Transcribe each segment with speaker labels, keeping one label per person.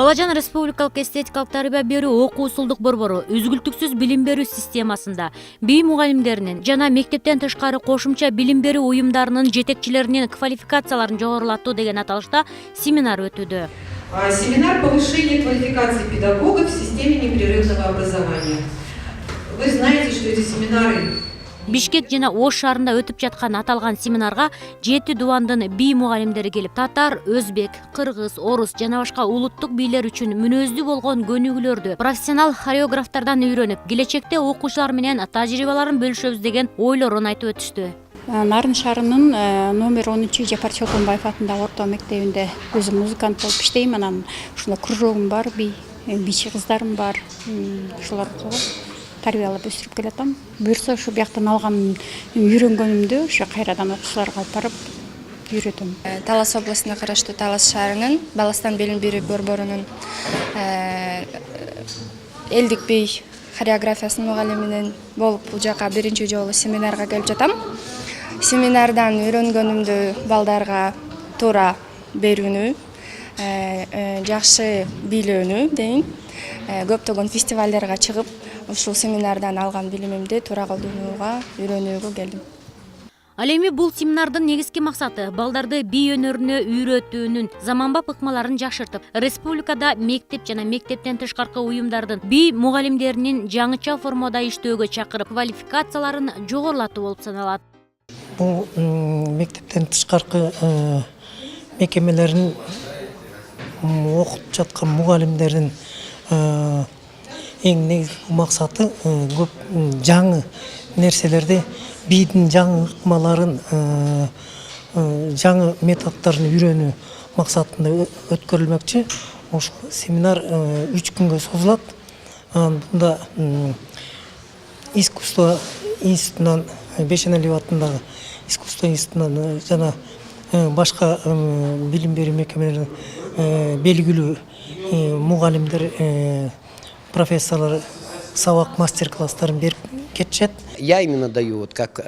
Speaker 1: Бала жан республикалык эстетикалык тарбия берүү окуу усулдук борбору үзгүлтүксүз билим берүү системасында бий мугалимдеринин жана мектептен тышкары кошумча билим берүү уюмдарынын жетекчилеринин квалификацияларын жогорулатуу деген аталышта семинар өтүүдө.
Speaker 2: Семинар повышения квалификации педагогов в системе непрерывного образования. Вы знаете, что эти семинары
Speaker 1: Бишкек жана Ош шаарында өтүп жаткан аталган семинарга 7 дубандын бий мугалимдери келип, татар, өзбек, кыргыз, орус жана башка улуттук бийлер үчүн мүнөздүү болгон көнүгүүлөрдү профессионал хореографтардан үйрөнүп, келечекте окуучулар менен тажрыйбаларын бөлүшөбүз деген ойлорун айтып өтүштү.
Speaker 3: Нарын шаарынын номер 13 Жапар Чолтонбаев атындагы орто мектебинде өзүм музыкант болуп иштейм. Анан ушунда кружогум бар, бийчи кыздарым бар. Ошолорду тарбиялап өстүрүп келатам. Буюрса ушу бияктан алган үйрөнгөнүмдү ошо кайрадан окуучуларга алып барып үйрөтөм.
Speaker 4: Талас областына караштуу Талас шаарынын Баластан билим берүү борборунун элдик бий хореографиясынын мугалиминин болуп бул жака биринчи жолу семинарга келип жатам. Семинардан үйрөнгөнүмдү балдарга туура берүүнү, жакшы бийлөөнү дейин, көптөгөн фестивалдарга чыгып, ушул семинардан алган билимимди туура колдонууга, үйрөнүүгө келдим.
Speaker 1: Ал эми бул семинардын негизги максаты балдарды бий өнөрүнө үйрөтүүнүн заманбап ыкмаларын жакшыртып, республикада мектеп жана мектептен тышкаркы уюмдардын бий мугалимдеринин жаңыча формада иштөөгө чакырып, квалификацияларын жогорулатуу болуп саналат.
Speaker 5: Бул мектептен тышкаркы мекемелерин окутуп жаткан мугалимдердин эң негизги максаты көп жаңы нерселерди, бийдин жаңы ыкмаларын, жаңы методдорун үйрөнүү максатында өткөрүлмөкчү. Ошол семинар 3 күнгө созулат. Анда искусство институтунан, Бешеналиев атындагы искусство институтунан жана башка билим берүү мекемелеринин белгилүү мугалимдер, профессорлор сабак мастер-класстарын берип кетишет.
Speaker 6: Я именно даю вот как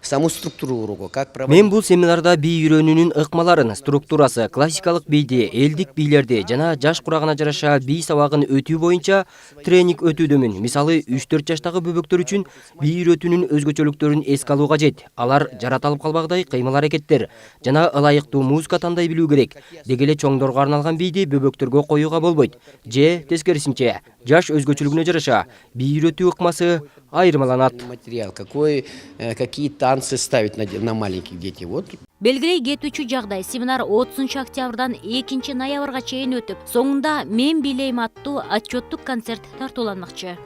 Speaker 6: саму структуру урока, как проводить.
Speaker 7: Мен бул семинарда бий үйрөнүүнүн ыкмаларын, структурасы, классикалык бийди, элдик бийлерди жана жаш курагына жараша бий сабагын өтүү боюнча тренинг өтүүдөмүн. Мисалы 3-4 жаштагы бөбөктөр үчүн бий үйрөтүүнүн өзгөчөлүктөрүн эске алуу кажет. Алар жараталып калбагдай кыймыл-аракеттер жана ылайыктуу музыка тандай билүү керек. Деги эле чоңдорго арналган бийди бөбөктөргө коюуга болбойт. Же тескерисинче, жаш өзгөчөлүгүнө жараша бий үйрөтүү ыкмасы айырмаланат.
Speaker 6: Материал, какие танцы ставить на маленьких детей. Вот.
Speaker 1: Белгилей кетүүчү жагдай семинар 30 октябрдан 2 ноябрга чейин өтүп, соңунда мен бийлейм аттуу отчеттук концерт тартууланмакчы.